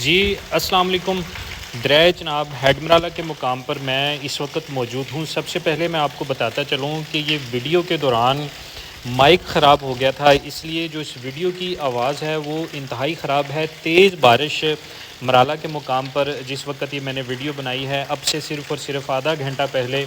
جی السلام علیکم۔ دریا چناب ہیڈ مرالہ کے مقام پر میں اس وقت موجود ہوں۔ سب سے پہلے میں آپ کو بتاتا چلوں کہ یہ ویڈیو کے دوران مائک خراب ہو گیا تھا، اس لیے جو اس ویڈیو کی آواز ہے وہ انتہائی خراب ہے۔ تیز بارش مرالہ کے مقام پر جس وقت یہ میں نے ویڈیو بنائی ہے، اب سے صرف اور صرف آدھا گھنٹہ پہلے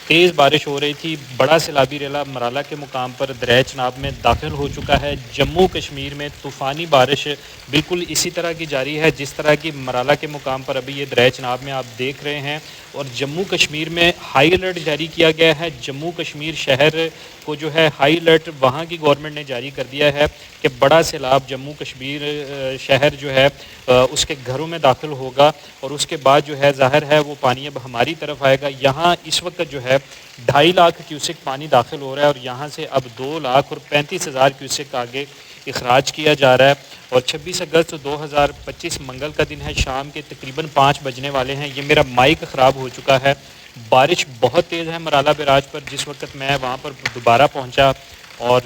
تیز بارش ہو رہی تھی۔ بڑا سیلابی ریلا مرالہ کے مقام پر دریا چناب میں داخل ہو چکا ہے۔ جموں کشمیر میں طوفانی بارش بالکل اسی طرح کی جاری ہے جس طرح کی مرالہ کے مقام پر ابھی یہ دریا چناب میں آپ دیکھ رہے ہیں، اور جموں کشمیر میں ہائی الرٹ جاری کیا گیا ہے۔ جموں کشمیر شہر کو جو ہے ہائی الرٹ وہاں کی گورنمنٹ نے جاری کر دیا ہے کہ بڑا سیلاب جموں کشمیر شہر جو ہے اس کے گھروں میں داخل ہوگا، اور اس کے بعد جو ہے ظاہر ہے وہ پانی اب ہماری طرف آئے گا۔ یہاں اس وقت جو ہے 2.5 لاکھ کیوسک پانی داخل ہو رہا ہے، اور یہاں سے اب 2,35,000 کیوسک آگے اخراج کیا جا رہا ہے۔ اور 26 اگست 2025 منگل کا دن ہے، شام کے تقریباً 5 بجنے والے ہیں۔ یہ میرا مائک خراب ہو چکا ہے۔ بارش بہت تیز ہے مرالہ بیراج پر، جس وقت میں وہاں پر دوبارہ پہنچا، اور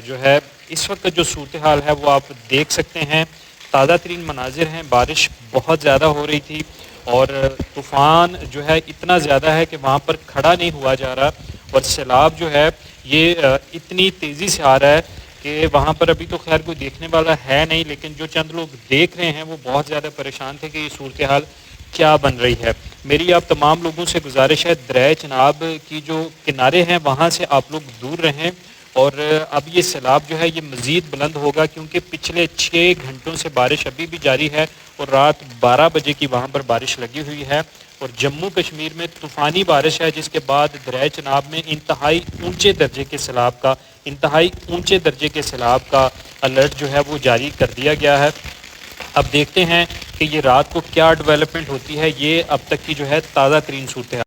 جو ہے اس وقت جو صورتحال ہے وہ آپ دیکھ سکتے ہیں۔ تازہ ترین مناظر ہیں، بارش بہت زیادہ ہو رہی تھی، اور طوفان جو ہے اتنا زیادہ ہے کہ وہاں پر کھڑا نہیں ہوا جا رہا، اور سیلاب جو ہے یہ اتنی تیزی سے آ رہا ہے کہ وہاں پر ابھی تو خیر کوئی دیکھنے والا ہے نہیں، لیکن جو چند لوگ دیکھ رہے ہیں وہ بہت زیادہ پریشان تھے کہ یہ صورتحال کیا بن رہی ہے۔ میری آپ تمام لوگوں سے گزارش ہے، دریا چناب کی جو کنارے ہیں وہاں سے آپ لوگ دور رہیں، اور اب یہ سیلاب جو ہے یہ مزید بلند ہوگا، کیونکہ پچھلے 6 گھنٹوں سے بارش ابھی بھی جاری ہے، اور رات 12 بجے کی وہاں پر بارش لگی ہوئی ہے۔ اور جموں کشمیر میں طوفانی بارش ہے، جس کے بعد دریا چناب میں انتہائی اونچے درجے کے سیلاب کا الرٹ جو ہے وہ جاری کر دیا گیا ہے۔ اب دیکھتے ہیں کہ یہ رات کو کیا ڈیولپمنٹ ہوتی ہے۔ یہ اب تک کی جو ہے تازہ ترین صورتحال